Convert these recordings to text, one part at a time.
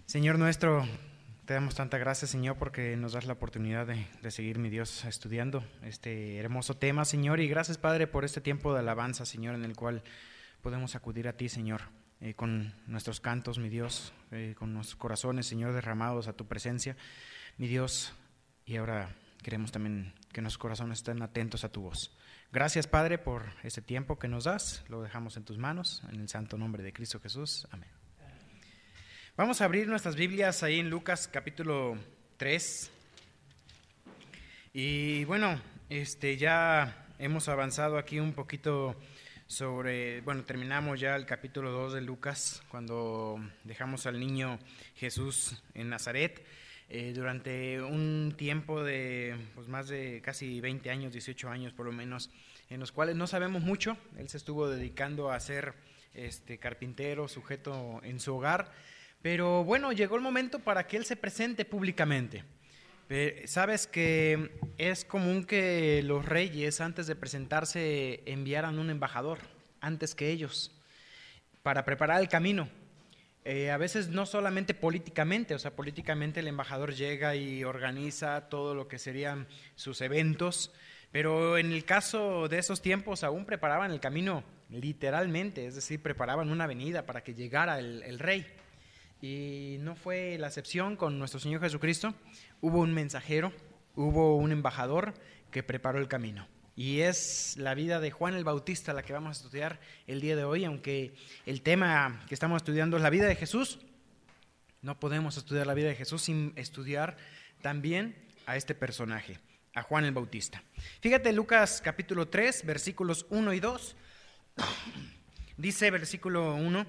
Señor nuestro, te damos tanta gracia, Señor, porque nos das la oportunidad de seguir, mi Dios, estudiando este hermoso tema, Señor. Y gracias, Padre, por este tiempo de alabanza, Señor, en el cual podemos acudir a ti, Señor, con nuestros cantos, mi Dios, con nuestros corazones, Señor, derramados a tu presencia, mi Dios. Y ahora queremos también que nuestros corazones estén atentos a tu voz. Gracias, Padre, por este tiempo que nos das. Lo dejamos en tus manos, en el santo nombre de Cristo Jesús. Amén. Vamos a abrir nuestras Biblias ahí en Lucas capítulo 3. Y bueno, ya hemos avanzado aquí un poquito terminamos ya el capítulo 2 de Lucas, cuando dejamos al niño Jesús en Nazaret. Durante un tiempo de más de casi 20 años, 18 años por lo menos, en los cuales no sabemos mucho. Él se estuvo dedicando a ser carpintero, sujeto en su hogar. Pero bueno, llegó el momento para que él se presente públicamente. Sabes que es común que los reyes, antes de presentarse, enviaran un embajador antes que ellos para preparar el camino. A veces no solamente políticamente, políticamente el embajador llega y organiza todo lo que serían sus eventos, pero en el caso de esos tiempos aún preparaban el camino literalmente, es decir, preparaban una avenida para que llegara el rey. Y no fue la excepción con nuestro Señor Jesucristo. Hubo un mensajero, hubo un embajador que preparó el camino. Y es la vida de Juan el Bautista la que vamos a estudiar el día de hoy. Aunque el tema que estamos estudiando es la vida de Jesús, no podemos estudiar la vida de Jesús sin estudiar también a este personaje, a Juan el Bautista. Fíjate, Lucas capítulo 3, versículos 1 y 2. Dice versículo 1: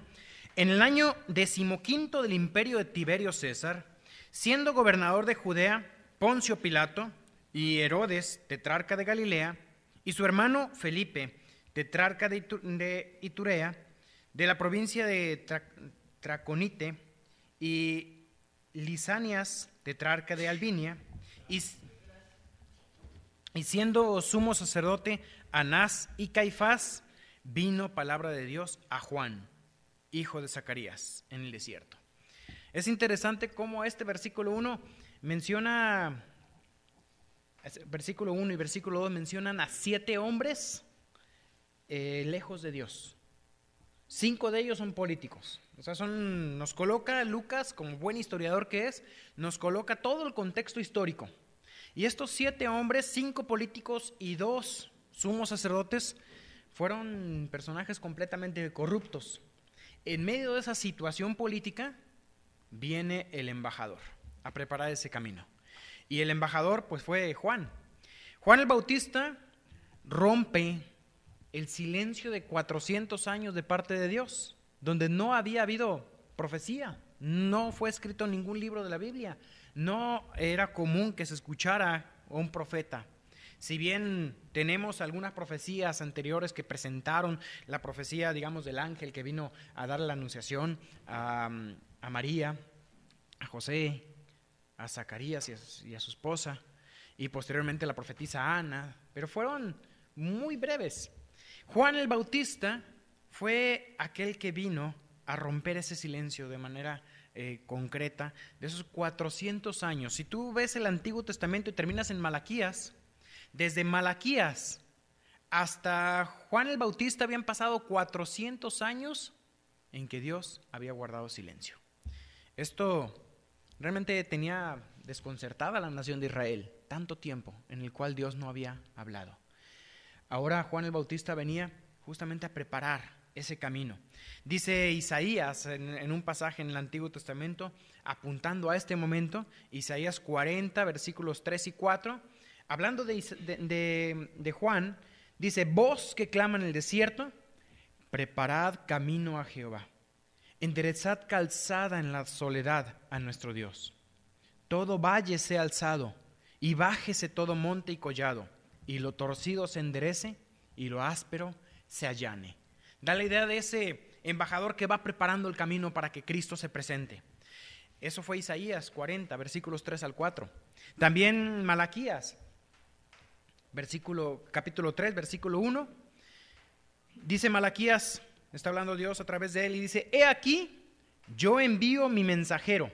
En el año 15 del imperio de Tiberio César, siendo gobernador de Judea Poncio Pilato y Herodes, tetrarca de Galilea, y su hermano Felipe, tetrarca de Iturea, de la provincia de Traconite, y Lisanias, tetrarca de Albinia, y siendo sumo sacerdote Anás y Caifás, vino palabra de Dios a Juan, hijo de Zacarías, en el desierto. Es interesante cómo este versículo 1 menciona, versículo 1 y versículo 2 mencionan a 7 hombres lejos de Dios. 5 de ellos son políticos. Nos coloca Lucas, como buen historiador que es, nos coloca todo el contexto histórico. Y estos 7 hombres, 5 políticos y 2 sumos sacerdotes, fueron personajes completamente corruptos. En medio de esa situación política viene el embajador a preparar ese camino. Y el embajador pues fue Juan. Juan el Bautista rompe el silencio de 400 años de parte de Dios, donde no había habido profecía, no fue escrito ningún libro de la Biblia, no era común que se escuchara a un profeta. Si bien tenemos algunas profecías anteriores que presentaron la profecía, digamos, del ángel que vino a dar la anunciación a María, a José, a Zacarías y a su esposa, y posteriormente la profetisa Ana, pero fueron muy breves. Juan el Bautista fue aquel que vino a romper ese silencio de manera concreta de esos 400 años. Si tú ves el Antiguo Testamento y terminas en Malaquías, desde Malaquías hasta Juan el Bautista habían pasado 400 años en que Dios había guardado silencio. Esto realmente tenía desconcertada a la nación de Israel, tanto tiempo en el cual Dios no había hablado. Ahora Juan el Bautista venía justamente a preparar ese camino. Dice Isaías en un pasaje en el Antiguo Testamento, apuntando a este momento, Isaías 40, versículos 3 y 4, hablando de Juan, dice: voz que clama en el desierto, preparad camino a Jehová, enderezad calzada en la soledad a nuestro Dios. Todo valle sea alzado, y bájese todo monte y collado, y lo torcido se enderece, y lo áspero se allane. Da la idea de ese embajador que va preparando el camino para que Cristo se presente. Eso fue Isaías 40, versículos 3 al 4. También Malaquías, capítulo 3, versículo 1, dice Malaquías, está hablando Dios a través de él y dice: he aquí, yo envío mi mensajero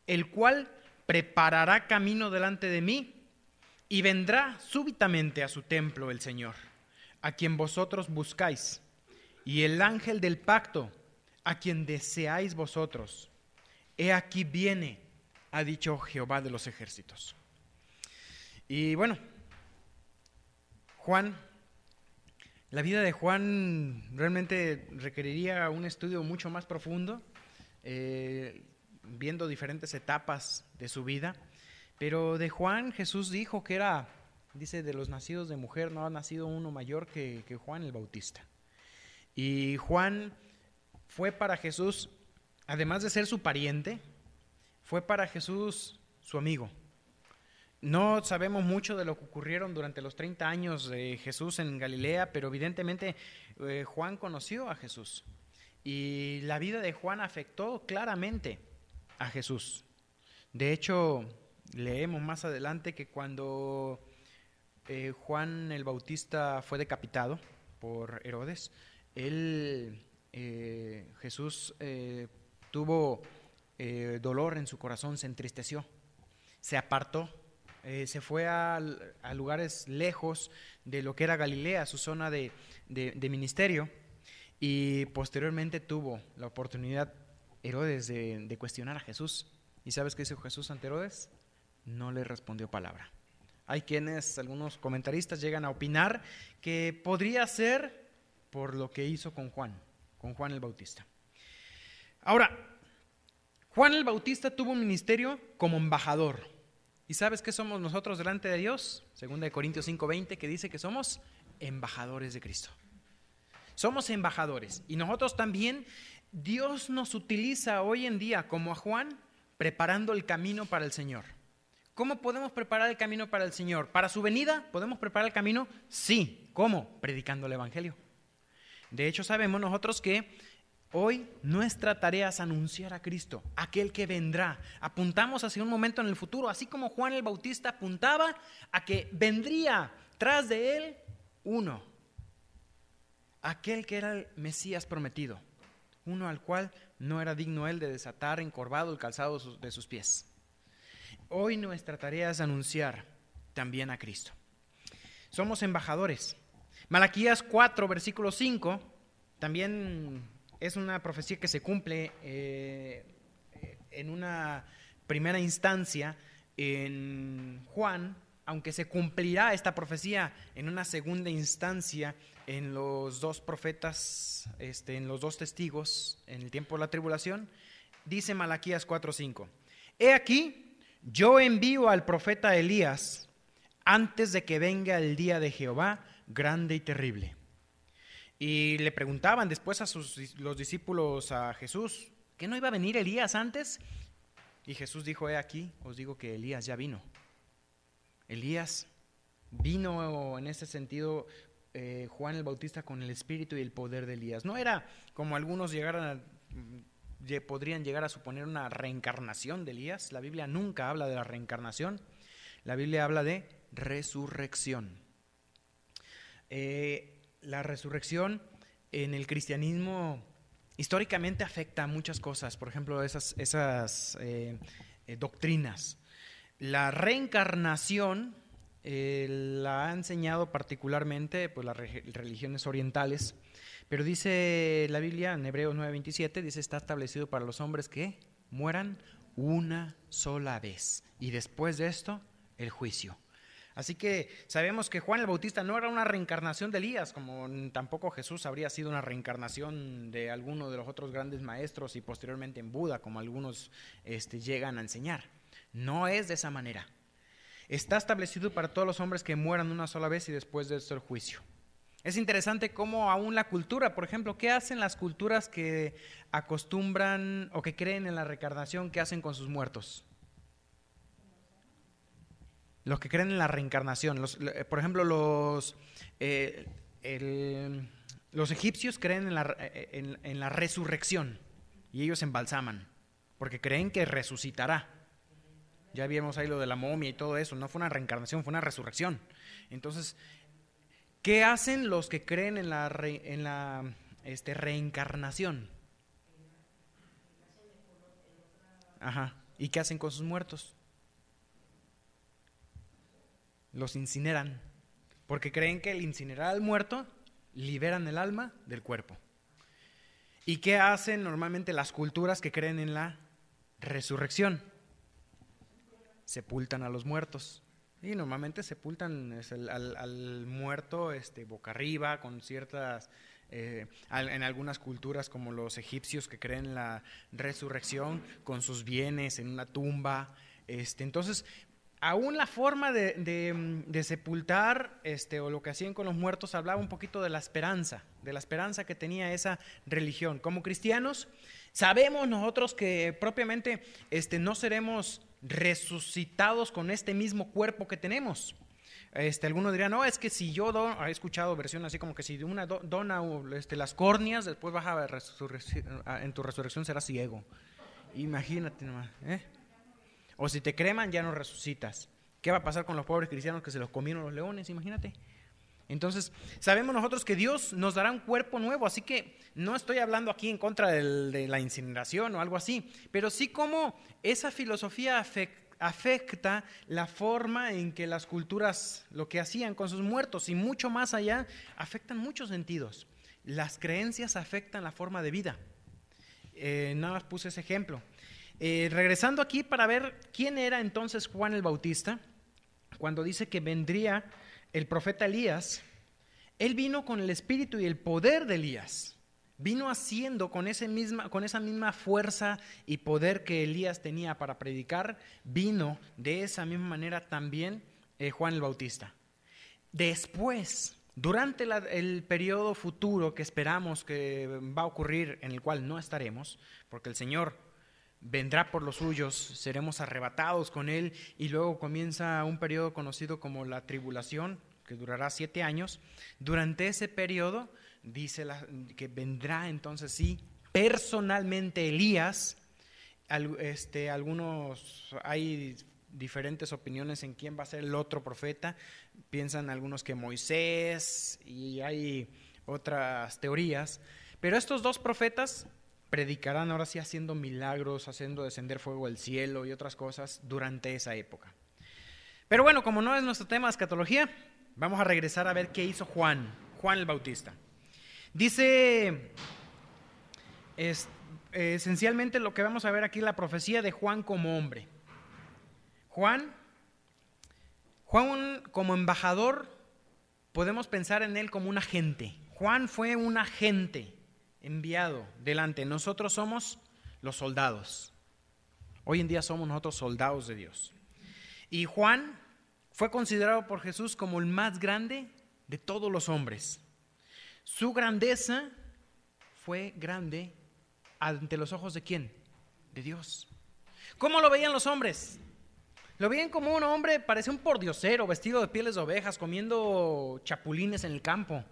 el cual preparará camino delante de mí, y vendrá súbitamente a su templo el Señor, a quien vosotros buscáis, y el ángel del pacto, a quien deseáis vosotros. He aquí viene, ha dicho Jehová de los ejércitos. Y bueno, Juan, la vida de Juan realmente requeriría un estudio mucho más profundo, viendo diferentes etapas de su vida. Pero de Juan Jesús dijo que era, dice, de los nacidos de mujer no ha nacido uno mayor que Juan el Bautista. Y Juan fue para Jesús, además de ser su pariente, fue para Jesús su amigo. No sabemos mucho de lo que ocurrieron durante los 30 años de Jesús en Galilea, pero evidentemente Juan conoció a Jesús. Y la vida de Juan afectó claramente a Jesús. De hecho, leemos más adelante que cuando Juan el Bautista fue decapitado por Herodes, Jesús tuvo dolor en su corazón, se entristeció, se apartó, se fue a lugares lejos de lo que era Galilea, su zona de ministerio, y posteriormente tuvo la oportunidad Herodes de cuestionar a Jesús. ¿Y sabes qué hizo Jesús ante Herodes? No le respondió palabra. Hay quienes, algunos comentaristas, llegan a opinar que podría ser por lo que hizo con Juan el Bautista. Ahora, Juan el Bautista tuvo un ministerio como embajador. ¿Y sabes qué somos nosotros delante de Dios? 2 Corintios 5:20, que dice que somos embajadores de Cristo. Somos embajadores. Y nosotros también, Dios nos utiliza hoy en día, como a Juan, preparando el camino para el Señor. ¿Cómo podemos preparar el camino para el Señor? ¿Para su venida podemos preparar el camino? Sí. ¿Cómo? Predicando el Evangelio. De hecho, sabemos nosotros que hoy nuestra tarea es anunciar a Cristo, aquel que vendrá. Apuntamos hacia un momento en el futuro, así como Juan el Bautista apuntaba a que vendría tras de él uno, aquel que era el Mesías prometido, uno al cual no era digno él de desatar encorvado el calzado de sus pies. Hoy nuestra tarea es anunciar también a Cristo. Somos embajadores. Malaquías 4, versículo 5, también es una profecía que se cumple en una primera instancia en Juan, aunque se cumplirá esta profecía en una segunda instancia en los dos profetas, en los dos testigos en el tiempo de la tribulación. Dice Malaquías 4:5: He aquí, yo envío al profeta Elías antes de que venga el día de Jehová grande y terrible. Y le preguntaban después a los discípulos a Jesús, ¿que no iba a venir Elías antes? Y Jesús dijo: he aquí, os digo que Elías ya vino. Elías vino en ese sentido, Juan el Bautista, con el espíritu y el poder de Elías. No era como algunos podrían llegar a suponer una reencarnación de Elías. La Biblia nunca habla de la reencarnación. La Biblia habla de resurrección. La resurrección en el cristianismo históricamente afecta a muchas cosas. Por ejemplo, esas doctrinas. La reencarnación la ha enseñado particularmente pues, las religiones orientales, pero dice la Biblia en Hebreos 9:27, dice: está establecido para los hombres que mueran una sola vez, y después de esto, el juicio. Así que sabemos que Juan el Bautista no era una reencarnación de Elías, como tampoco Jesús habría sido una reencarnación de alguno de los otros grandes maestros y posteriormente en Buda, como algunos llegan a enseñar. No es de esa manera. Está establecido para todos los hombres que mueran una sola vez y después de esto el juicio. Es interesante cómo aún la cultura, por ejemplo, ¿qué hacen las culturas que acostumbran o que creen en la reencarnación? ¿Qué hacen con sus muertos? Los que creen en la reencarnación, por ejemplo, los egipcios creen en la resurrección y ellos embalsaman porque creen que resucitará. Ya vimos ahí lo de la momia y todo eso, no fue una reencarnación, fue una resurrección. Entonces, ¿qué hacen los que creen en la reencarnación? Ajá. ¿Y qué hacen con sus muertos? Los incineran, porque creen que el incinerar al muerto liberan el alma del cuerpo. ¿Y qué hacen normalmente las culturas que creen en la resurrección? Sepultan a los muertos. Y normalmente sepultan al muerto boca arriba, con ciertas, en algunas culturas como los egipcios que creen en la resurrección, con sus bienes en una tumba. Entonces, aún la forma de sepultar o lo que hacían con los muertos hablaba un poquito de la esperanza que tenía esa religión. Como cristianos, sabemos nosotros que propiamente no seremos resucitados con este mismo cuerpo que tenemos. Algunos dirán, no, es que si yo he escuchado versiones así como que si una dona las córneas, después vas en tu resurrección serás ciego. Imagínate nomás, O si te creman ya no resucitas. ¿Qué va a pasar con los pobres cristianos que se los comieron los leones? Imagínate. Entonces, sabemos nosotros que Dios nos dará un cuerpo nuevo, así que no estoy hablando aquí en contra de la incineración o algo así, pero sí como esa filosofía afecta la forma en que las culturas lo que hacían con sus muertos y mucho más allá, afectan muchos sentidos. Las creencias afectan la forma de vida. Nada más puse ese ejemplo. Regresando aquí para ver quién era entonces Juan el Bautista, cuando dice que vendría el profeta Elías, él vino con el espíritu y el poder de Elías, vino haciendo con esa misma fuerza y poder que Elías tenía para predicar, vino de esa misma manera también Juan el Bautista. Después, durante el periodo futuro que esperamos que va a ocurrir, en el cual no estaremos, porque el Señor vendrá por los suyos, seremos arrebatados con Él y luego comienza un periodo conocido como la tribulación, que durará 7 años. Durante ese periodo dice que vendrá entonces sí, personalmente Elías. Hay diferentes opiniones en quién va a ser el otro profeta. Piensan algunos que Moisés y hay otras teorías. Pero estos dos profetas predicarán ahora sí haciendo milagros, haciendo descender fuego del cielo y otras cosas durante esa época. Pero bueno, como no es nuestro tema de escatología, vamos a regresar a ver qué hizo Juan el Bautista. Dice, esencialmente lo que vamos a ver aquí, la profecía de Juan como hombre. Juan como embajador, podemos pensar en él como un agente. Juan fue un agente enviado delante. Nosotros somos los soldados. Hoy en día somos nosotros soldados de Dios. Y Juan fue considerado por Jesús como el más grande de todos los hombres. Su grandeza fue grande ante los ojos ¿de quién? De Dios. ¿Cómo lo veían los hombres? Lo veían como un hombre, parecía un pordiosero, vestido de pieles de ovejas, comiendo chapulines en el campo.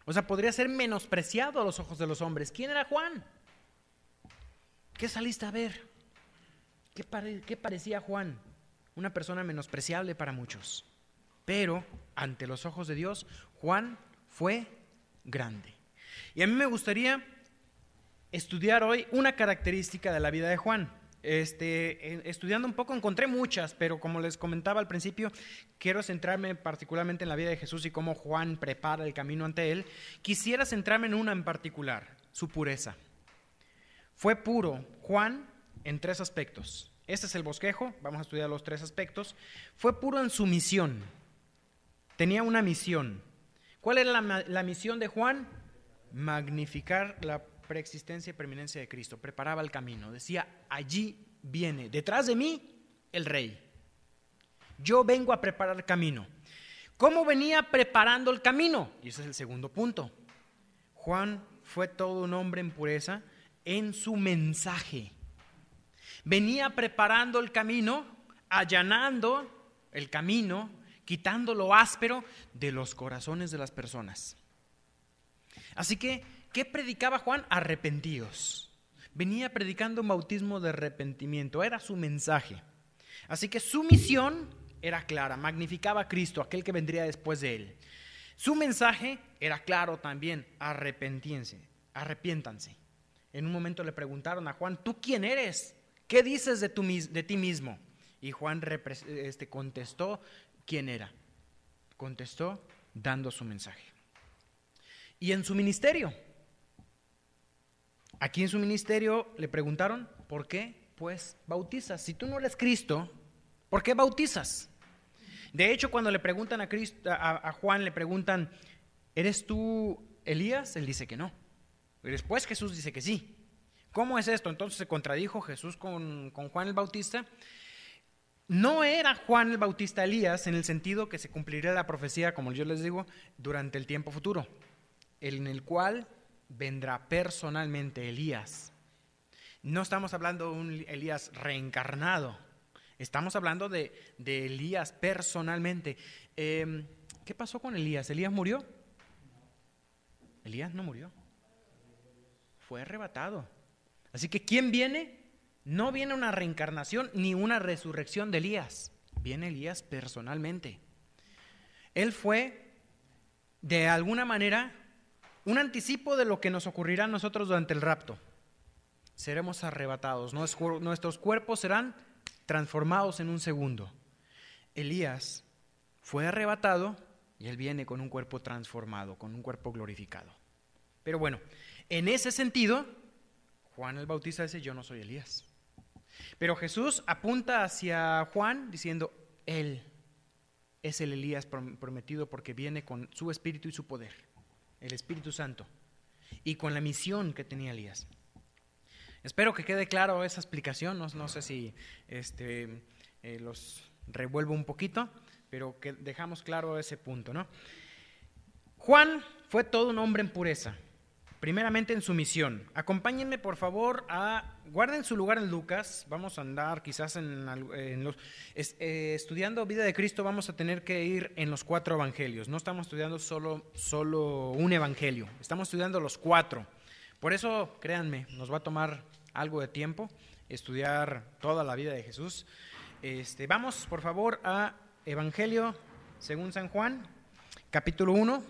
O sea, podría ser menospreciado a los ojos de los hombres. ¿Quién era Juan? ¿Qué saliste a ver? ¿Qué parecía Juan? Una persona menospreciable para muchos. Pero ante los ojos de Dios, Juan fue grande. Y a mí me gustaría estudiar hoy una característica de la vida de Juan. Estudiando un poco encontré muchas, pero como les comentaba al principio, quiero centrarme particularmente en la vida de Jesús y cómo Juan prepara el camino ante él. Quisiera centrarme en una en particular, su pureza. Fue puro Juan en 3 aspectos. Este es el bosquejo, vamos a estudiar los 3 aspectos. Fue puro en su misión, tenía una misión. ¿Cuál era la misión de Juan? Magnificar la preexistencia y preeminencia de Cristo. Preparaba el camino, decía, allí viene, detrás de mí, el rey. Yo vengo a preparar el camino. ¿Cómo venía preparando el camino? Y ese es el segundo punto. Juan fue todo un hombre en pureza en su mensaje. Venía preparando el camino, allanando el camino, quitando lo áspero de los corazones de las personas. Así que, ¿qué predicaba Juan? Arrepentidos. Venía predicando un bautismo de arrepentimiento, era su mensaje. Así que su misión era clara, magnificaba a Cristo, aquel que vendría después de él. Su mensaje era claro también, arrepiéntanse. En un momento le preguntaron a Juan, ¿tú quién eres? ¿Qué dices de ti mismo? Y Juan contestó quién era. Contestó dando su mensaje. Y en su ministerio, aquí en su ministerio le preguntaron, ¿por qué? Pues bautizas. Si tú no eres Cristo, ¿por qué bautizas? De hecho, cuando le preguntan a Juan, le preguntan, ¿eres tú Elías? Él dice que no. Y después Jesús dice que sí. ¿Cómo es esto? Entonces se contradijo Jesús con Juan el Bautista. No era Juan el Bautista Elías en el sentido que se cumpliría la profecía, como yo les digo, durante el tiempo futuro, en el cual vendrá personalmente Elías. No estamos hablando de un Elías reencarnado, estamos hablando de Elías personalmente. ¿Qué pasó con Elías? ¿Elías murió? Elías no murió, fue arrebatado. Así que ¿quién viene? No viene una reencarnación ni una resurrección de Elías, viene Elías personalmente. Él fue, de alguna manera, un anticipo de lo que nos ocurrirá a nosotros durante el rapto. Seremos arrebatados, nuestros cuerpos serán transformados en un segundo. Elías fue arrebatado y él viene con un cuerpo transformado, con un cuerpo glorificado. Pero bueno, en ese sentido, Juan el Bautista dice, yo no soy Elías. Pero Jesús apunta hacia Juan diciendo, él es el Elías prometido porque viene con su espíritu y su poder, el Espíritu Santo, y con la misión que tenía Elías. Espero que quede claro esa explicación, no sé si los revuelvo un poquito, pero que dejamos claro ese punto, ¿no? Juan fue todo un hombre en pureza, primeramente en su misión. Acompáñenme por favor guarden su lugar en Lucas. Vamos a andar quizás estudiando vida de Cristo, vamos a tener que ir en los 4 evangelios. No estamos estudiando solo un evangelio, estamos estudiando los 4. Por eso, créanme, nos va a tomar algo de tiempo estudiar toda la vida de Jesús. Vamos por favor a Evangelio según San Juan, capítulo 1.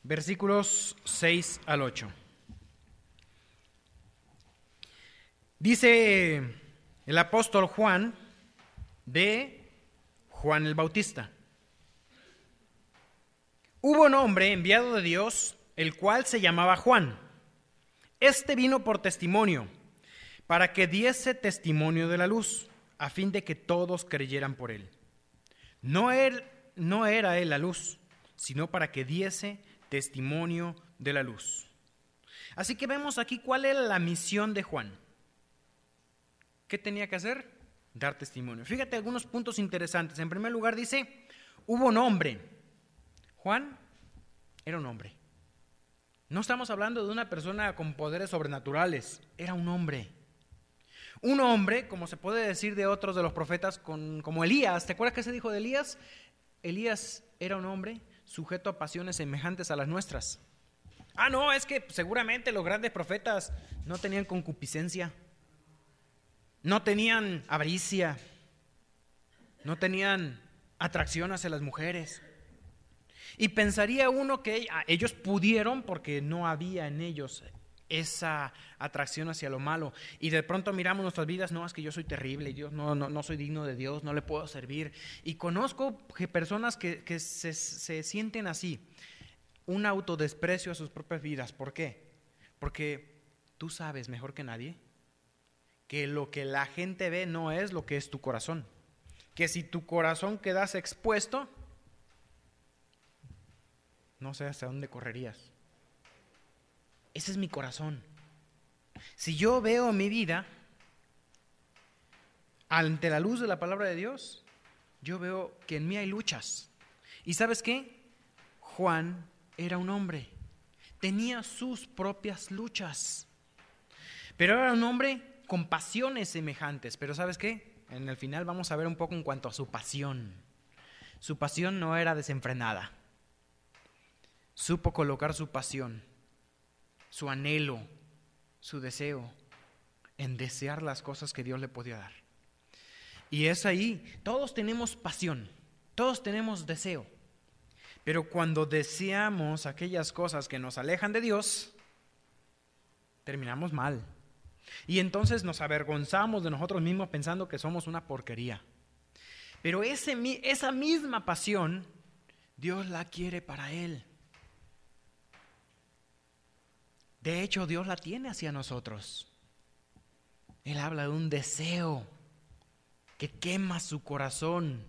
Versículos 6 al 8. Dice el apóstol Juan de Juan el Bautista. Hubo un hombre enviado de Dios, el cual se llamaba Juan. Este vino por testimonio, para que diese testimonio de la luz, a fin de que todos creyeran por él. No era él la luz, sino para que diese testimonio de la luz. Así que vemos aquí cuál era la misión de Juan. ¿Qué tenía que hacer? Dar testimonio. Fíjate algunos puntos interesantes. En primer lugar dice, hubo un hombre. Juan era un hombre. No estamos hablando de una persona con poderes sobrenaturales, era un hombre. Un hombre, como se puede decir de otros de los profetas, como Elías. ¿Te acuerdas qué se dijo de Elías? Elías era un hombre sujeto a pasiones semejantes a las nuestras. No, es que seguramente los grandes profetas no tenían concupiscencia, no tenían avaricia, no tenían atracción hacia las mujeres. Y pensaría uno que ellos pudieron porque no había en ellos esa atracción hacia lo malo. Y de pronto miramos nuestras vidas, no, es que yo soy terrible, Dios, no soy digno de Dios, no le puedo servir. Y conozco personas que se sienten así, un autodesprecio a sus propias vidas. ¿Por qué? Porque tú sabes mejor que nadie que lo que la gente ve no es lo que es tu corazón. Que si tu corazón quedase expuesto, no sé hasta dónde correrías. Ese es mi corazón. Si yo veo mi vida ante la luz de la palabra de Dios, yo veo que en mí hay luchas. ¿Y sabes qué? Juan era un hombre, tenía sus propias luchas, pero era un hombre con pasiones semejantes. Pero ¿sabes qué? En el final vamos a ver un poco en cuanto a su pasión. Su pasión no era desenfrenada. Supo colocar su pasión, su anhelo, su deseo en desear las cosas que Dios le podía dar. Y es ahí, todos tenemos pasión, todos tenemos deseo, pero cuando deseamos aquellas cosas que nos alejan de Dios, terminamos mal, Y entonces nos avergonzamos de nosotros mismos pensando que somos una porquería. Pero esa misma pasión, Dios la quiere para Él. De hecho, Dios la tiene hacia nosotros. Él habla de un deseo que quema su corazón,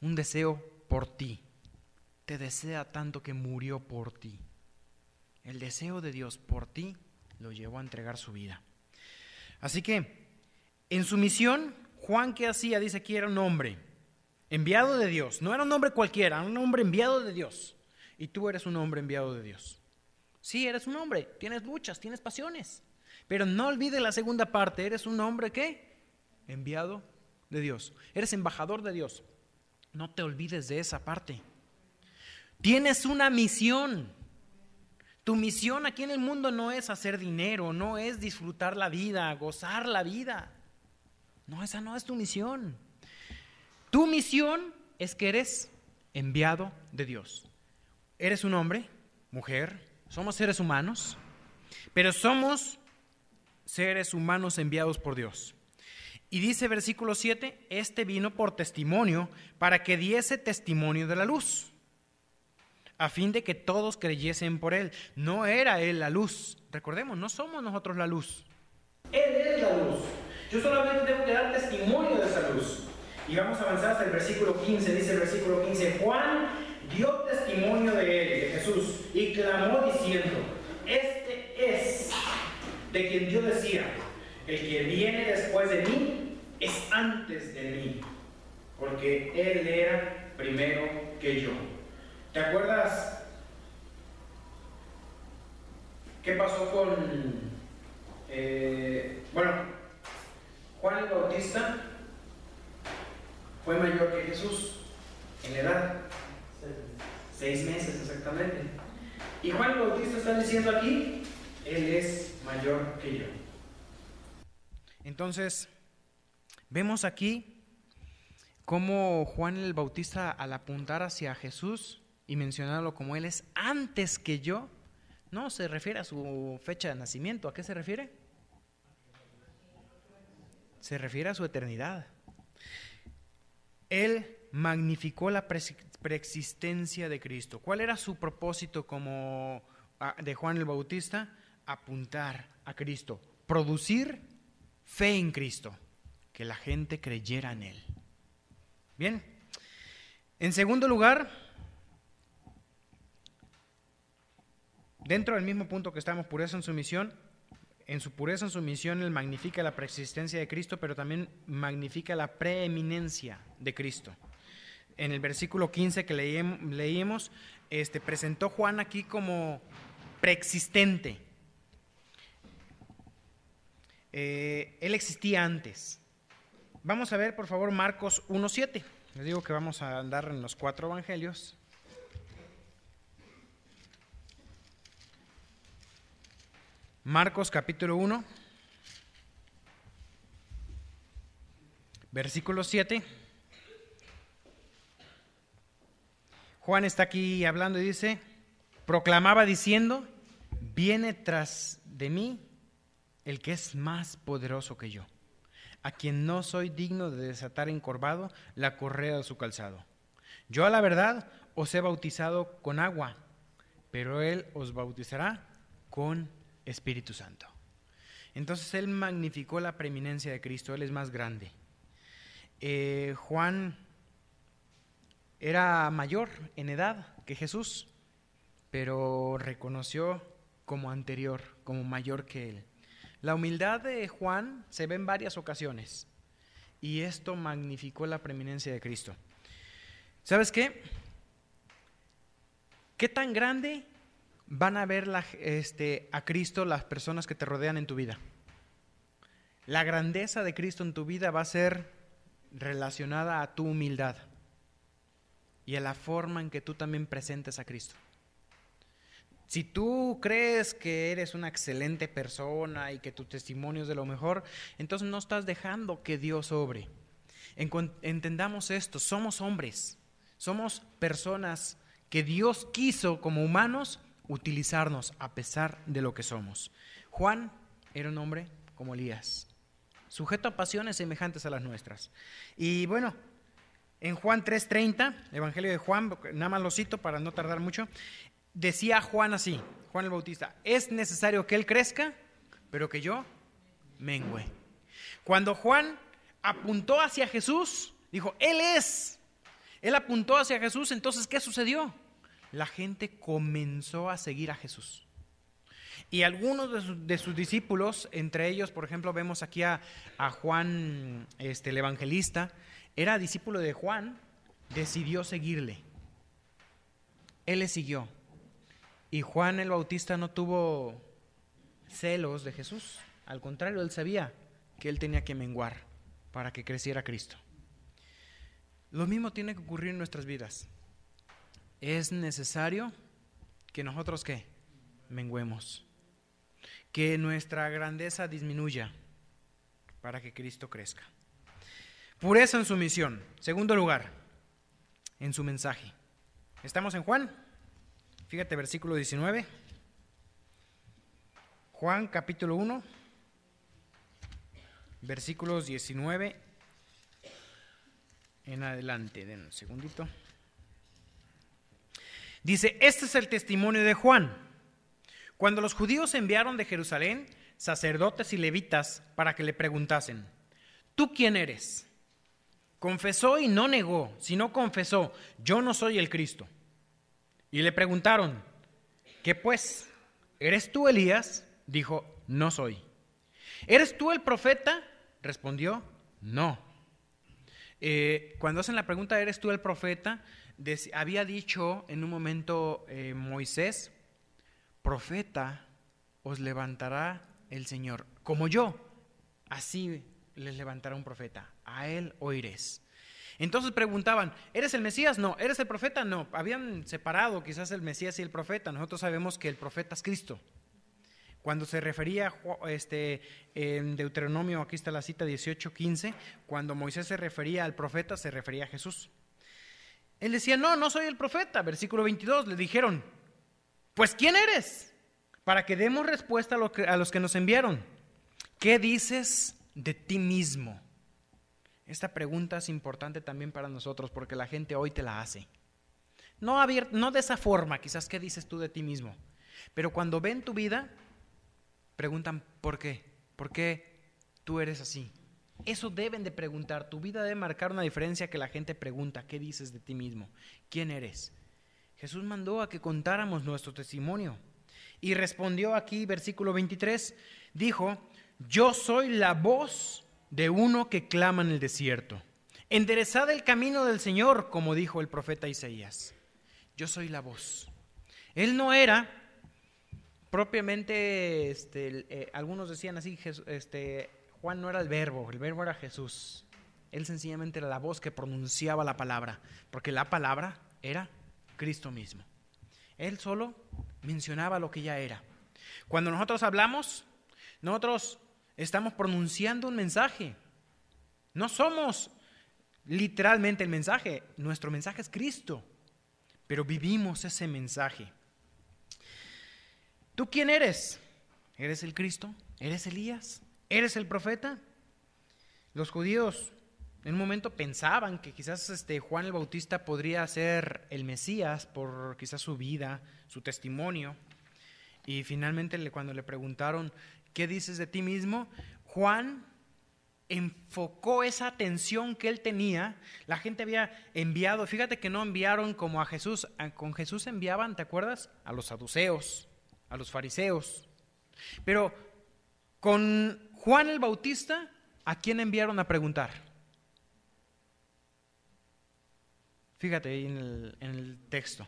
un deseo por ti. Te desea tanto que murió por ti. El deseo de Dios por ti lo llevó a entregar su vida. Así que, en su misión, Juan, ¿qué hacía? Dice que era un hombre enviado de Dios. No era un hombre cualquiera, era un hombre enviado de Dios. Y tú eres un hombre enviado de Dios. Sí, eres un hombre, tienes luchas, tienes pasiones. Pero no olvides la segunda parte, eres un hombre, ¿qué? Enviado de Dios. Eres embajador de Dios. No te olvides de esa parte. Tienes una misión. Tu misión aquí en el mundo no es hacer dinero, no es disfrutar la vida, gozar la vida. No, esa no es tu misión. Tu misión es que eres enviado de Dios. Eres un hombre, mujer, somos seres humanos, pero somos seres humanos enviados por Dios. Y dice versículo 7, este vino por testimonio para que diese testimonio de la luz, a fin de que todos creyesen por él. No era él la luz. Recordemos, no somos nosotros la luz. Él es la luz. Yo solamente tengo que dar testimonio de esa luz. Y vamos a avanzar hasta el versículo 15. Dice el versículo 15, Juan dio testimonio de él, de Jesús, y clamó diciendo, este es de quien yo decía, el que viene después de mí es antes de mí, porque él era primero que yo. ¿Te acuerdas qué pasó con Juan el Bautista? Fue mayor que Jesús en edad, 6 meses exactamente. Y Juan el Bautista está diciendo aquí, él es mayor que yo. Entonces, vemos aquí cómo Juan el Bautista, al apuntar hacia Jesús y mencionarlo como él es antes que yo, no se refiere a su fecha de nacimiento. ¿A qué se refiere? Se refiere a su eternidad. Él magnificó la preexistencia de Cristo. ¿Cuál era su propósito de Juan el Bautista? Apuntar a Cristo, producir fe en Cristo, que la gente creyera en Él. Bien, en segundo lugar, dentro del mismo punto que estamos, pureza en su misión, en su pureza en su misión, Él magnifica la preexistencia de Cristo, pero también magnifica la preeminencia de Cristo. En el versículo 15 que leímos, presentó Juan aquí como preexistente. Él existía antes. Vamos a ver, por favor, Marcos 1:7. Les digo que vamos a andar en los 4 evangelios. Marcos capítulo 1, versículo 7. Juan está aquí hablando y dice, proclamaba diciendo, viene tras de mí el que es más poderoso que yo, a quien no soy digno de desatar encorvado la correa de su calzado. Yo a la verdad os he bautizado con agua, pero él os bautizará con Espíritu Santo. Entonces él magnificó la preeminencia de Cristo, él es más grande. Juan era mayor en edad que Jesús, pero reconoció como anterior, como mayor que él. La humildad de Juan se ve en varias ocasiones y esto magnificó la preeminencia de Cristo. ¿Sabes qué? ¿Qué tan grande van a ver a Cristo las personas que te rodean en tu vida? La grandeza de Cristo en tu vida va a ser relacionada a tu humildad y a la forma en que tú también presentes a Cristo. Si tú crees que eres una excelente persona y que tu testimonio es de lo mejor, entonces no estás dejando que Dios obre. Entendamos esto, somos hombres, somos personas que Dios quiso como humanos utilizarnos a pesar de lo que somos. Juan era un hombre como Elías, sujeto a pasiones semejantes a las nuestras. Y bueno, en Juan 3:30, Evangelio de Juan, nada más lo cito para no tardar mucho, decía Juan así, Juan el Bautista: es necesario que él crezca, pero que yo mengüe. Cuando Juan apuntó hacia Jesús, dijo, él apuntó hacia Jesús, entonces ¿qué sucedió? La gente comenzó a seguir a Jesús. Y algunos de sus discípulos, entre ellos, por ejemplo, vemos aquí a Juan, el evangelista, era discípulo de Juan, decidió seguirle. Él le siguió. Y Juan el Bautista no tuvo celos de Jesús. Al contrario, él sabía que él tenía que menguar para que creciera Cristo. Lo mismo tiene que ocurrir en nuestras vidas. Es necesario que nosotros, ¿qué? Menguemos. Que nuestra grandeza disminuya para que Cristo crezca. Pureza en su misión. Segundo lugar, en su mensaje. Estamos en Juan. Fíjate, versículo 19. Juan capítulo 1, versículos 19 en adelante. Den un segundito. Dice, este es el testimonio de Juan. Cuando los judíos enviaron de Jerusalén sacerdotes y levitas para que le preguntasen, ¿tú quién eres? Confesó y no negó, sino confesó, yo no soy el Cristo. Y le preguntaron, ¿qué pues? ¿Eres tú Elías? Dijo, no soy. ¿Eres tú el profeta? Respondió, no. Cuando hacen la pregunta, ¿eres tú el profeta? Había dicho en un momento Moisés, profeta os levantará el Señor, como yo, así les levantará un profeta, a él oiréis. Entonces preguntaban, ¿eres el Mesías? No. ¿Eres el profeta? No. Habían separado quizás el Mesías y el profeta. Nosotros sabemos que el profeta es Cristo. Cuando se refería en Deuteronomio, aquí está la cita 18:15, cuando Moisés se refería al profeta, se refería a Jesús. Él decía, no soy el profeta. Versículo 22, le dijeron, pues ¿quién eres? Para que demos respuesta a los que nos enviaron. ¿Qué dices de ti mismo? Esta pregunta es importante también para nosotros porque la gente hoy te la hace. No de esa forma, quizás, ¿qué dices tú de ti mismo? Pero cuando ven tu vida, preguntan, ¿por qué? ¿Por qué tú eres así? Eso deben de preguntar. Tu vida debe marcar una diferencia que la gente pregunta, ¿qué dices de ti mismo? ¿Quién eres? Jesús mandó a que contáramos nuestro testimonio. Y respondió aquí, versículo 23, dijo, yo soy la voz de uno que clama en el desierto. Enderezad el camino del Señor, como dijo el profeta Isaías. Yo soy la voz. Él no era propiamente, algunos decían así, Juan no era el verbo era Jesús. Él sencillamente era la voz que pronunciaba la palabra, porque la palabra era Cristo mismo. Él solo mencionaba lo que ya era. Cuando nosotros hablamos, nosotros estamos pronunciando un mensaje. No somos literalmente el mensaje, nuestro mensaje es Cristo, pero vivimos ese mensaje. ¿Tú quién eres? ¿Eres el Cristo? ¿Eres Elías? ¿Eres el profeta? Los judíos en un momento pensaban que quizás Juan el Bautista podría ser el Mesías por quizás su vida, su testimonio. Y finalmente cuando le preguntaron, ¿qué dices de ti mismo? Juan enfocó esa atención que él tenía. La gente había enviado, fíjate que no enviaron como a Jesús, con Jesús enviaban, ¿te acuerdas? A los saduceos, a los fariseos. Pero con Juan el Bautista, ¿a quién enviaron a preguntar? Fíjate ahí en el texto.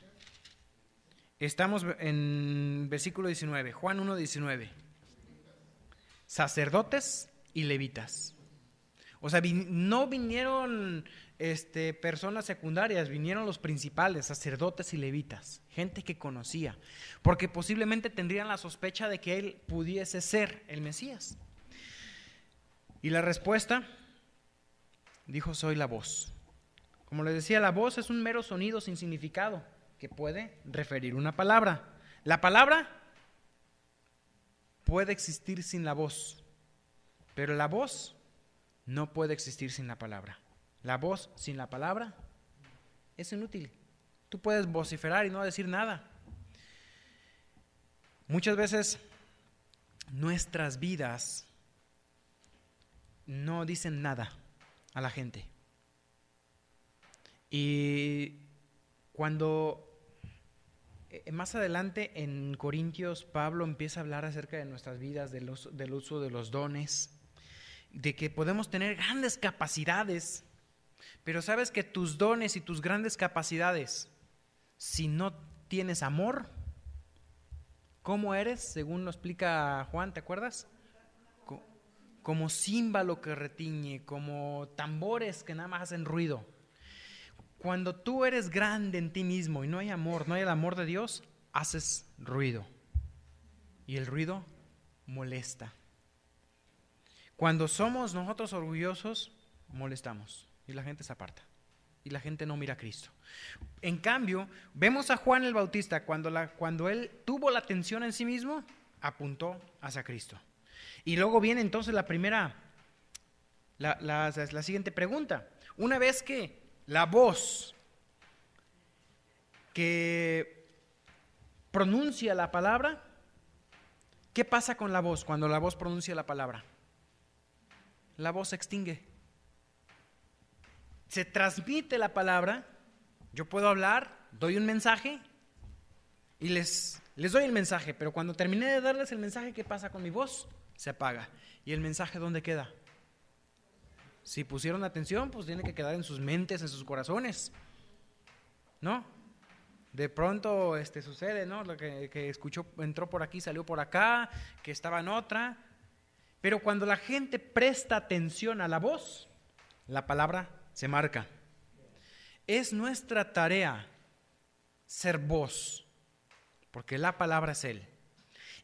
Estamos en versículo 19, Juan 1:19. Sacerdotes y levitas. O sea, no vinieron personas secundarias, vinieron los principales, sacerdotes y levitas, gente que conocía, porque posiblemente tendrían la sospecha de que él pudiese ser el Mesías. Y la respuesta, dijo, soy la voz. Como les decía, la voz es un mero sonido sin significado que puede referir una palabra. La palabra puede existir sin la voz. Pero la voz no puede existir sin la palabra. La voz sin la palabra es inútil. Tú puedes vociferar y no decir nada. Muchas veces nuestras vidas no dicen nada a la gente. Y cuando más adelante en Corintios Pablo empieza a hablar acerca de nuestras vidas, del uso de los dones, de que podemos tener grandes capacidades, pero sabes que tus dones y tus grandes capacidades, si no tienes amor, ¿cómo eres? Según lo explica Juan, ¿te acuerdas? Como címbalo que retiñe, como tambores que nada más hacen ruido. Cuando tú eres grande en ti mismo y no hay amor, no hay el amor de Dios, haces ruido. Y el ruido molesta. Cuando somos nosotros orgullosos, molestamos y la gente se aparta y la gente no mira a Cristo. En cambio, vemos a Juan el Bautista cuando él tuvo la atención en sí mismo, apuntó hacia Cristo. Y luego viene entonces la siguiente pregunta. Una vez que la voz que pronuncia la palabra, ¿qué pasa con la voz cuando la voz pronuncia la palabra? La voz se extingue. Se transmite la palabra, yo puedo hablar, doy un mensaje y les doy el mensaje, pero cuando terminé de darles el mensaje, ¿qué pasa con mi voz? Se apaga. ¿Y el mensaje dónde queda? Si pusieron atención, pues tiene que quedar en sus mentes, en sus corazones, ¿no? De pronto sucede, ¿no? Lo que escuchó, entró por aquí, salió por acá, que estaba en otra. Pero cuando la gente presta atención a la voz, la palabra se marca. Es nuestra tarea ser voz, porque la palabra es Él.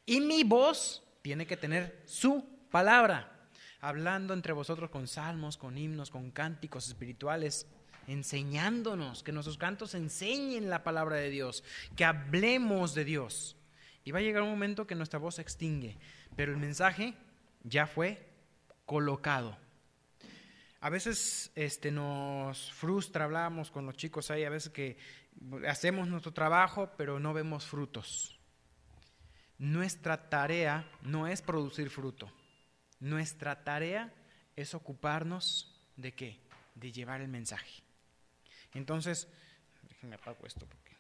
Y mi voz tiene que tener su palabra, hablando entre vosotros con salmos, con himnos, con cánticos espirituales, enseñándonos, que nuestros cantos enseñen la palabra de Dios, que hablemos de Dios. Y va a llegar un momento que nuestra voz se extingue, pero el mensaje ya fue colocado. A veces nos frustra, hablábamos con los chicos ahí, a veces que hacemos nuestro trabajo, pero no vemos frutos. Nuestra tarea no es producir fruto. Nuestra tarea es ocuparnos ¿de qué? De llevar el mensaje. Entonces, déjenme apago esto porque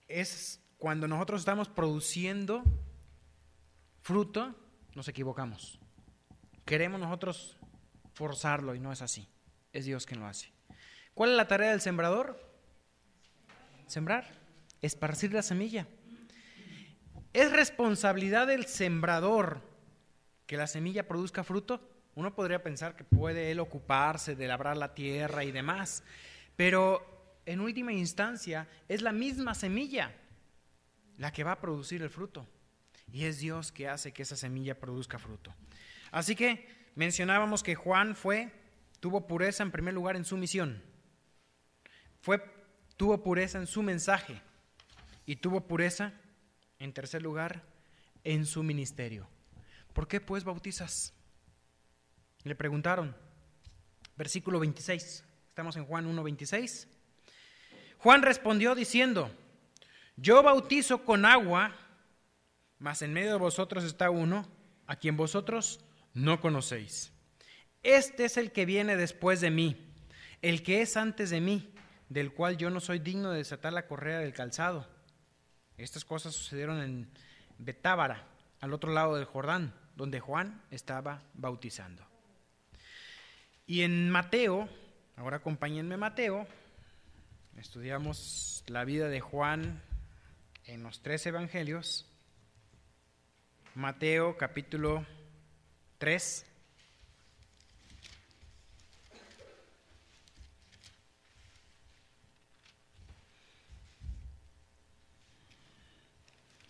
es cuando nosotros estamos produciendo fruto, nos equivocamos. Queremos nosotros forzarlo y no es así. Es Dios quien lo hace. ¿Cuál es la tarea del sembrador? Sembrar, esparcir la semilla. ¿Es responsabilidad del sembrador que la semilla produzca fruto? Uno podría pensar que puede él ocuparse de labrar la tierra y demás, pero en última instancia es la misma semilla la que va a producir el fruto. Y es Dios que hace que esa semilla produzca fruto. Así que mencionábamos que Juan tuvo pureza en primer lugar en su misión, tuvo pureza en su mensaje y tuvo pureza en tercer lugar en su ministerio. ¿Por qué pues bautizas? Le preguntaron, versículo 26, estamos en Juan 1:26. Juan respondió diciendo: yo bautizo con agua, mas en medio de vosotros está uno a quien vosotros no conocéis. Este es el que viene después de mí, el que es antes de mí, del cual yo no soy digno de desatar la correa del calzado. Estas cosas sucedieron en Betábara, al otro lado del Jordán, donde Juan estaba bautizando. Y en Mateo, ahora acompáñenme Mateo, estudiamos la vida de Juan en los 3 evangelios. Mateo capítulo 3.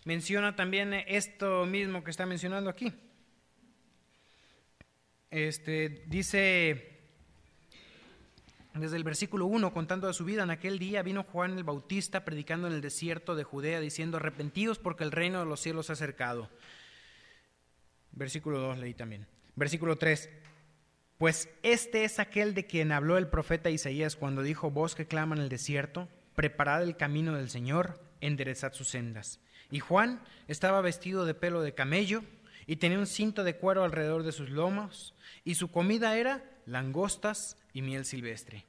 Menciona también esto mismo que está mencionando aquí. Dice desde el versículo 1, contando de su vida: en aquel día vino Juan el Bautista predicando en el desierto de Judea, diciendo: arrepentíos porque el reino de los cielos se ha acercado. Versículo 2 leí también. Versículo 3. Pues este es aquel de quien habló el profeta Isaías cuando dijo: voz que clama en el desierto, preparad el camino del Señor, enderezad sus sendas. Y Juan estaba vestido de pelo de camello y tenía un cinto de cuero alrededor de sus lomos, y su comida era langostas y miel silvestre.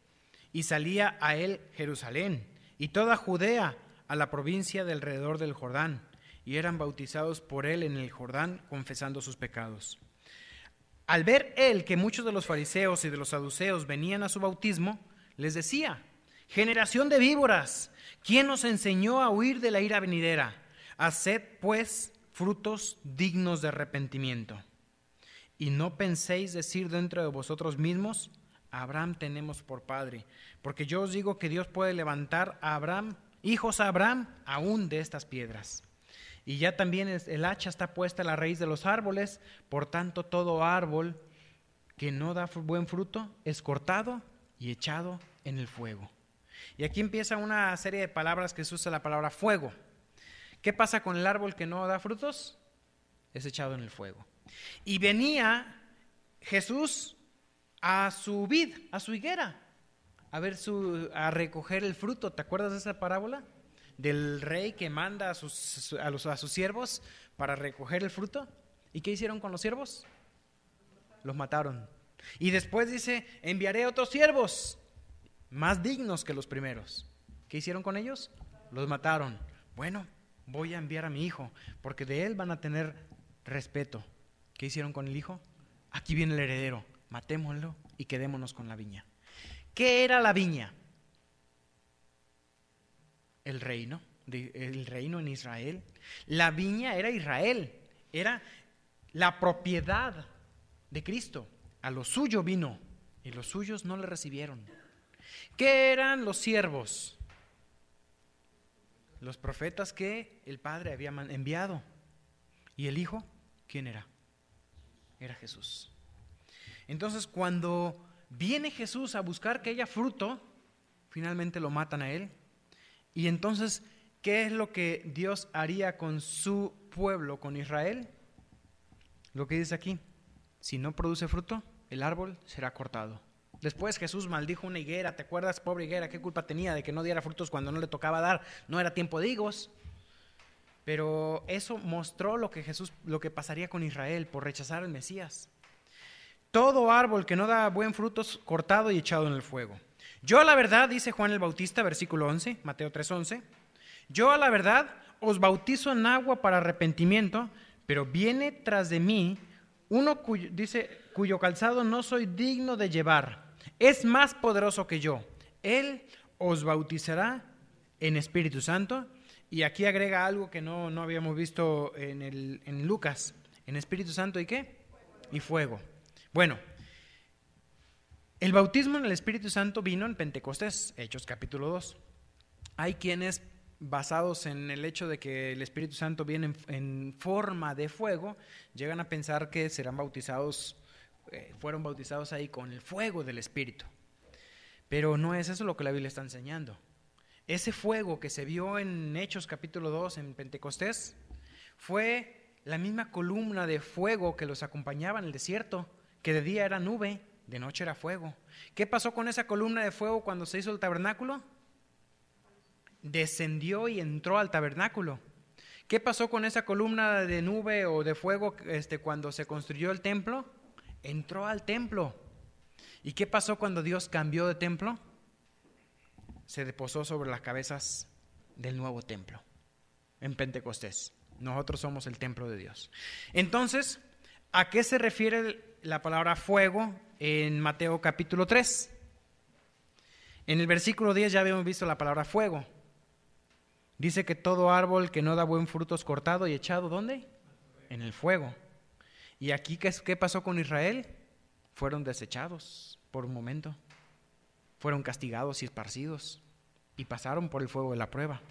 Y salía a él Jerusalén y toda Judea a la provincia de alrededor del Jordán, y eran bautizados por él en el Jordán, confesando sus pecados. Al ver él que muchos de los fariseos y de los saduceos venían a su bautismo, les decía: generación de víboras, ¿quién os enseñó a huir de la ira venidera? Haced pues frutos dignos de arrepentimiento. Y no penséis decir dentro de vosotros mismos: Abraham tenemos por padre, porque yo os digo que Dios puede levantar a Abraham, hijos a Abraham, aún de estas piedras. Y ya también el hacha está puesta a la raíz de los árboles, por tanto todo árbol que no da buen fruto es cortado y echado en el fuego. Y aquí empieza una serie de palabras que se usa la palabra fuego. ¿Qué pasa con el árbol que no da frutos? Es echado en el fuego. Y venía Jesús a su vid, a su higuera, a recoger el fruto. ¿Te acuerdas de esa parábola? Del rey que manda a sus siervos para recoger el fruto. ¿Y qué hicieron con los siervos? Los mataron. Y después dice: enviaré otros siervos más dignos que los primeros. ¿Qué hicieron con ellos? Los mataron. Bueno, voy a enviar a mi hijo, porque de él van a tener respeto. ¿Qué hicieron con el hijo? Aquí viene el heredero, matémoslo y quedémonos con la viña. ¿Qué era la viña? El reino en Israel. La viña era Israel, era la propiedad de Cristo. A lo suyo vino y los suyos no le recibieron. ¿Qué eran los siervos? Los profetas que el Padre había enviado. ¿Y el Hijo? ¿Quién era? Era Jesús. Entonces, cuando viene Jesús a buscar que haya fruto, finalmente lo matan a él. Y entonces, ¿qué es lo que Dios haría con su pueblo, con Israel? Lo que dice aquí: si no produce fruto, el árbol será cortado. Después Jesús maldijo una higuera. ¿Te acuerdas? Pobre higuera, ¿qué culpa tenía de que no diera frutos cuando no le tocaba dar? No era tiempo de higos. Pero eso mostró lo que pasaría con Israel por rechazar al Mesías. Todo árbol que no da buen fruto es cortado y echado en el fuego. Yo a la verdad, dice Juan el Bautista, versículo 11, Mateo 3:11, yo a la verdad os bautizo en agua para arrepentimiento, pero viene tras de mí uno cuyo calzado no soy digno de llevar. Es más poderoso que yo. Él os bautizará en Espíritu Santo. Y aquí agrega algo que no habíamos visto en Lucas. En Espíritu Santo, ¿y qué? Y fuego. Bueno, el bautismo en el Espíritu Santo vino en Pentecostés, Hechos capítulo 2. Hay quienes, basados en el hecho de que el Espíritu Santo viene en forma de fuego, llegan a pensar que fueron bautizados ahí con el fuego del Espíritu. Pero no es eso lo que la Biblia está enseñando. Ese fuego que se vio en Hechos capítulo 2 en Pentecostés fue la misma columna de fuego que los acompañaba en el desierto, que de día era nube, de noche era fuego. ¿Qué pasó con esa columna de fuego cuando se hizo el tabernáculo? Descendió y entró al tabernáculo. ¿Qué pasó con esa columna de nube o de fuego cuando se construyó el templo? Entró al templo. ¿Y qué pasó cuando Dios cambió de templo? Se posó sobre las cabezas del nuevo templo en Pentecostés. Nosotros somos el templo de Dios. Entonces, ¿a qué se refiere la palabra fuego en Mateo capítulo 3? En el versículo 10 ya habíamos visto la palabra fuego. Dice que todo árbol que no da buen fruto es cortado y echado, ¿dónde? En el fuego. ¿Y aquí qué pasó con Israel? Fueron desechados por un momento. Fueron castigados y esparcidos y pasaron por el fuego de la prueba.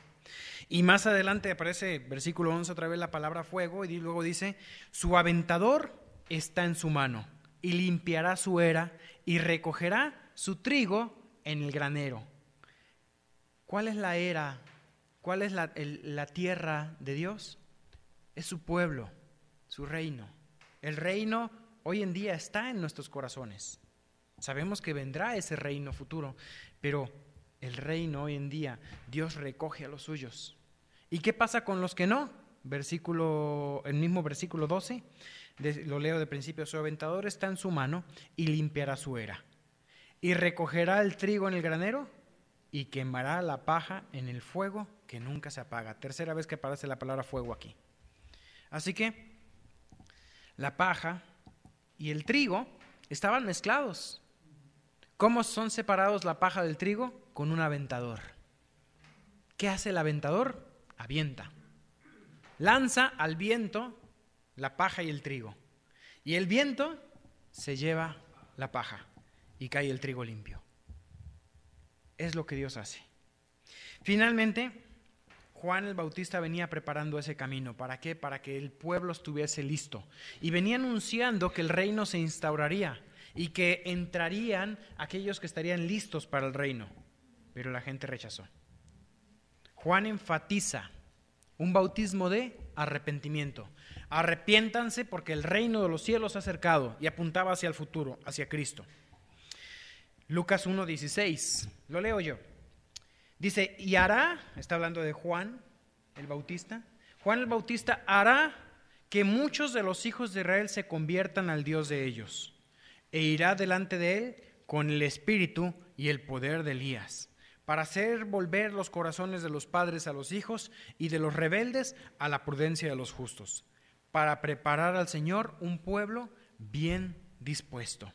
Y más adelante aparece, versículo 11, otra vez la palabra fuego, y luego dice: su aventador está en su mano, y limpiará su era, y recogerá su trigo en el granero. ¿Cuál es la era? ¿Cuál es la tierra de Dios? Es su pueblo, su reino. El reino hoy en día está en nuestros corazones. Sabemos que vendrá ese reino futuro, pero el reino hoy en día, Dios recoge a los suyos. ¿Y qué pasa con los que no? El mismo versículo 12, lo leo de principio: su aventador está en su mano y limpiará su era. Y recogerá el trigo en el granero y quemará la paja en el fuego que nunca se apaga. Tercera vez que aparece la palabra fuego aquí. Así que la paja y el trigo estaban mezclados. ¿Cómo son separados la paja del trigo? Con un aventador. ¿Qué hace el aventador? Avienta. Lanza al viento la paja y el trigo. Y el viento se lleva la paja y cae el trigo limpio. Es lo que Dios hace. Finalmente, Juan el Bautista venía preparando ese camino. ¿Para qué? Para que el pueblo estuviese listo. Y venía anunciando que el reino se instauraría y que entrarían aquellos que estarían listos para el reino. Pero la gente rechazó. Juan enfatiza un bautismo de arrepentimiento. Arrepiéntanse porque el reino de los cielos se ha acercado, y apuntaba hacia el futuro, hacia Cristo. Lucas 1:16, lo leo yo. Dice, y hará, está hablando de Juan el Bautista, Juan el Bautista hará que muchos de los hijos de Israel se conviertan al Dios de ellos, e irá delante de él con el espíritu y el poder de Elías, para hacer volver los corazones de los padres a los hijos y de los rebeldes a la prudencia de los justos, para preparar al Señor un pueblo bien dispuesto.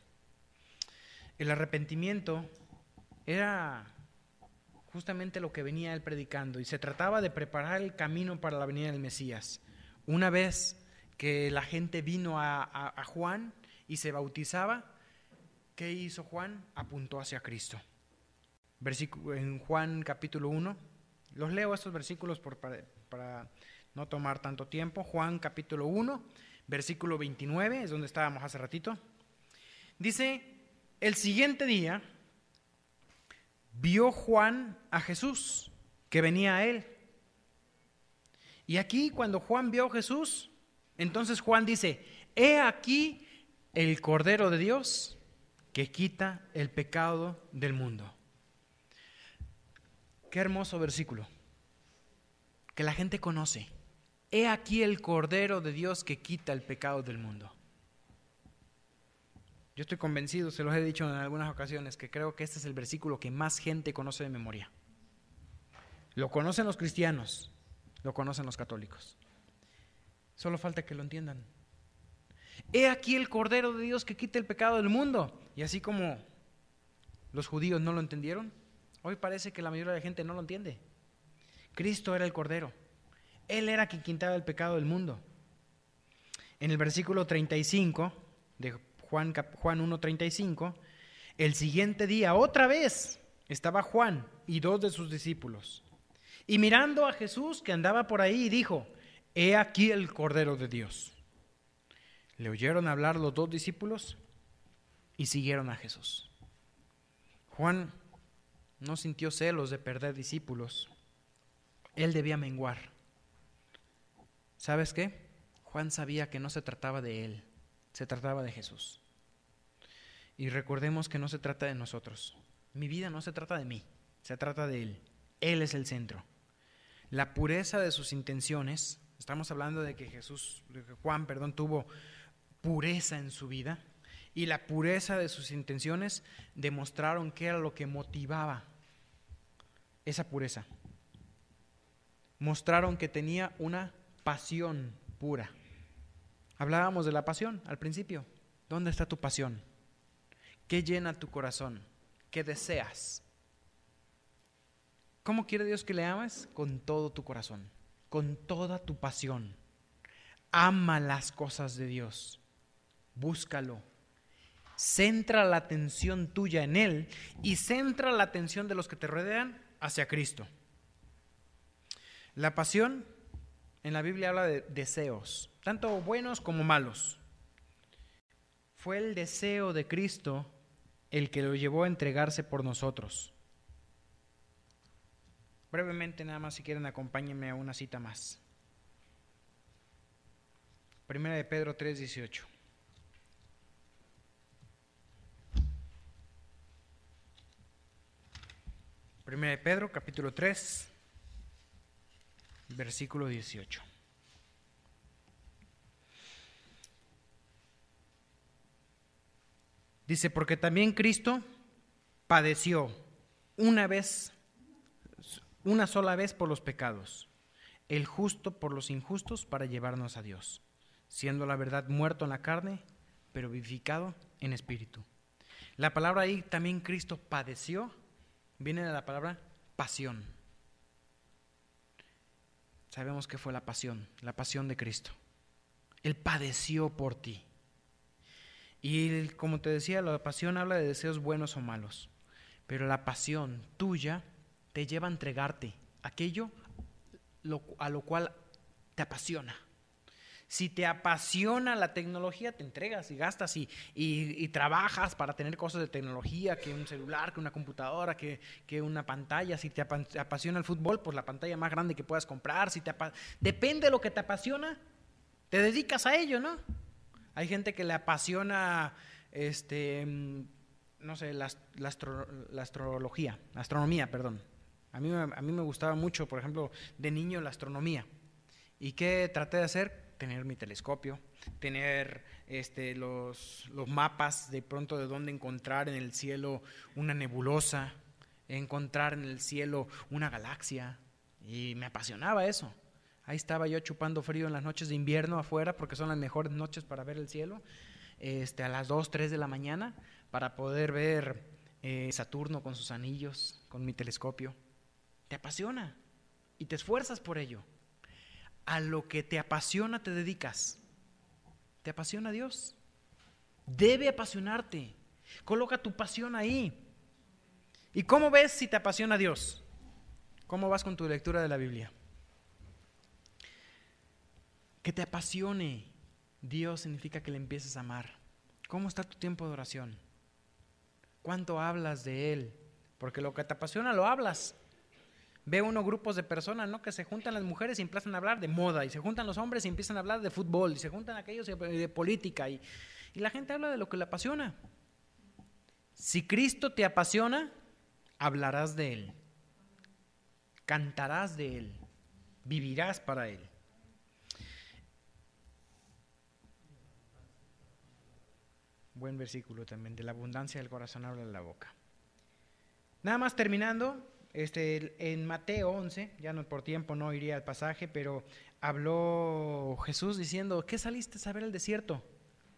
El arrepentimiento era justamente lo que venía él predicando, y se trataba de preparar el camino para la venida del Mesías. Una vez que la gente vino a Juan y se bautizaba, ¿qué hizo Juan? Apuntó hacia Cristo. En Juan capítulo 1, los leo estos versículos para no tomar tanto tiempo. Juan capítulo 1, versículo 29, es donde estábamos hace ratito. Dice, el siguiente día vio Juan a Jesús, que venía a él. Y aquí, cuando Juan vio a Jesús, entonces Juan dice, he aquí el Cordero de Dios que quita el pecado del mundo. Qué hermoso versículo, que la gente conoce. He aquí el Cordero de Dios que quita el pecado del mundo. Yo estoy convencido, se los he dicho en algunas ocasiones, que creo que este es el versículo que más gente conoce de memoria. Lo conocen los cristianos, lo conocen los católicos. Solo falta que lo entiendan. He aquí el Cordero de Dios que quita el pecado del mundo. Y así como los judíos no lo entendieron, hoy parece que la mayoría de la gente no lo entiende. Cristo era el Cordero. Él era quien quitaba el pecado del mundo. En el versículo 35 de Juan 1:35, el siguiente día otra vez estaba Juan y 2 de sus discípulos. Y mirando a Jesús que andaba por ahí, dijo, he aquí el Cordero de Dios. Le oyeron hablar los 2 discípulos y siguieron a Jesús. Juan no sintió celos de perder discípulos. Él debía menguar. ¿Sabes qué? Juan sabía que no se trataba de él, se trataba de Jesús. Y recordemos que no se trata de nosotros. Mi vida no se trata de mí, se trata de Él. Él es el centro. La pureza de sus intenciones, estamos hablando de que Juan tuvo pureza en su vida, y la pureza de sus intenciones demostraron qué era lo que motivaba esa pureza. Mostraron que tenía una pasión pura. Hablábamos de la pasión al principio. ¿Dónde está tu pasión? ¿Qué llena tu corazón? ¿Qué deseas? ¿Cómo quiere Dios que le ames? Con todo tu corazón, con toda tu pasión. Ama las cosas de Dios, búscalo. Centra la atención tuya en Él y centra la atención de los que te rodean hacia Cristo. La pasión en la Biblia habla de deseos, tanto buenos como malos. Fue el deseo de Cristo el que lo llevó a entregarse por nosotros. Brevemente, nada más, si quieren, acompáñenme a una cita más. Primera de Pedro 3:18. Primera de Pedro, capítulo 3, versículo 18. Dice, porque también Cristo padeció una sola vez por los pecados, el justo por los injustos para llevarnos a Dios, siendo la verdad muerto en la carne, pero vivificado en espíritu. La palabra ahí, también Cristo padeció, viene de la palabra pasión. Sabemos que fue la pasión de Cristo. Él padeció por ti. Y como te decía, la pasión habla de deseos buenos o malos, pero la pasión tuya te lleva a entregarte aquello a lo cual te apasiona. Si te apasiona la tecnología, te entregas y gastas y trabajas para tener cosas de tecnología, que un celular, que una computadora, que una pantalla. Si te apasiona el fútbol, pues la pantalla más grande que puedas comprar. Depende de lo que te apasiona, te dedicas a ello, ¿no? Hay gente que le apasiona, no sé, la astronomía, perdón. A mí me gustaba mucho, por ejemplo, de niño la astronomía. ¿Y qué traté de hacer? Tener mi telescopio, tener los mapas de pronto de dónde encontrar en el cielo una nebulosa, encontrar en el cielo una galaxia, y me apasionaba eso. Ahí estaba yo chupando frío en las noches de invierno afuera, porque son las mejores noches para ver el cielo, a las 2, 3 de la mañana, para poder ver Saturno con sus anillos, con mi telescopio. Te apasiona y te esfuerzas por ello. A lo que te apasiona te dedicas. ¿Te apasiona Dios? Debe apasionarte. Coloca tu pasión ahí. ¿Y cómo ves si te apasiona Dios? ¿Cómo vas con tu lectura de la Biblia? Que te apasione Dios significa que le empieces a amar. ¿Cómo está tu tiempo de oración? ¿Cuánto hablas de Él? Porque lo que te apasiona lo hablas. Ve uno grupos de personas, ¿no? Que se juntan las mujeres y empiezan a hablar de moda, y se juntan los hombres y empiezan a hablar de fútbol, y se juntan aquellos de política, y la gente habla de lo que le apasiona. Si Cristo te apasiona, hablarás de Él, cantarás de Él, vivirás para Él. Buen versículo también, de la abundancia del corazón habla la boca. Nada más terminando, en Mateo 11, ya no por tiempo no iría al pasaje, pero habló Jesús diciendo, ¿qué saliste a ver al desierto?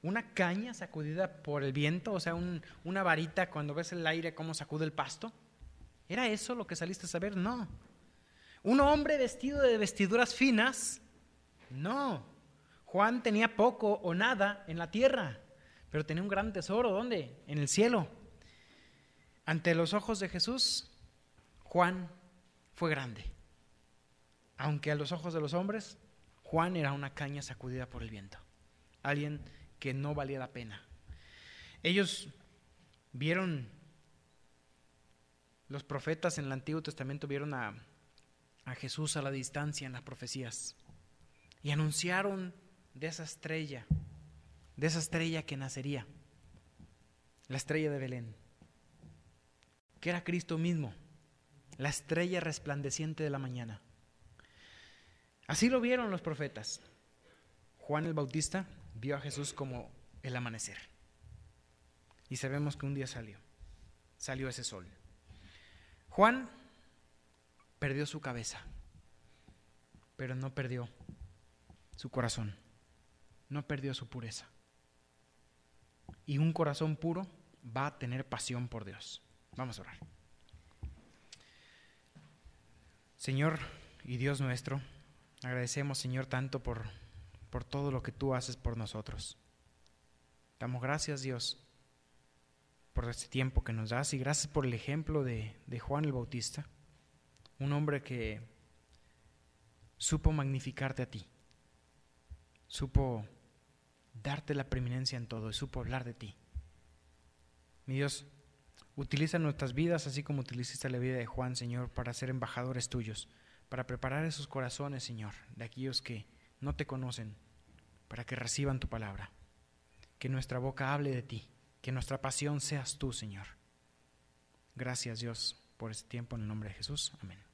¿Una caña sacudida por el viento? O sea, una varita cuando ves el aire cómo sacude el pasto. ¿Era eso lo que saliste a ver? No. ¿Un hombre vestido de vestiduras finas? No. Juan tenía poco o nada en la tierra, pero tenía un gran tesoro. ¿Dónde? En el cielo. Ante los ojos de Jesús, Juan fue grande. Aunque a los ojos de los hombres, Juan era una caña sacudida por el viento. Alguien que no valía la pena. Ellos vieron, los profetas en el Antiguo Testamento vieron a Jesús a la distancia en las profecías y anunciaron de esa estrella que nacería, la estrella de Belén, que era Cristo mismo, la estrella resplandeciente de la mañana. Así lo vieron los profetas. Juan el Bautista vio a Jesús como el amanecer. Y sabemos que un día salió ese sol. Juan perdió su cabeza, pero no perdió su corazón, no perdió su pureza. Y un corazón puro va a tener pasión por Dios. Vamos a orar. Señor y Dios nuestro, agradecemos, Señor, tanto por todo lo que tú haces por nosotros. Damos gracias, Dios, por este tiempo que nos das, y gracias por el ejemplo de Juan el Bautista, un hombre que supo magnificarte a ti, supo darte la preeminencia en todo y supo hablar de ti. Mi Dios, utiliza nuestras vidas así como utilizaste la vida de Juan, Señor, para ser embajadores tuyos, para preparar esos corazones, Señor, de aquellos que no te conocen, para que reciban tu palabra. Que nuestra boca hable de ti, que nuestra pasión seas tú, Señor. Gracias, Dios, por este tiempo en el nombre de Jesús. Amén.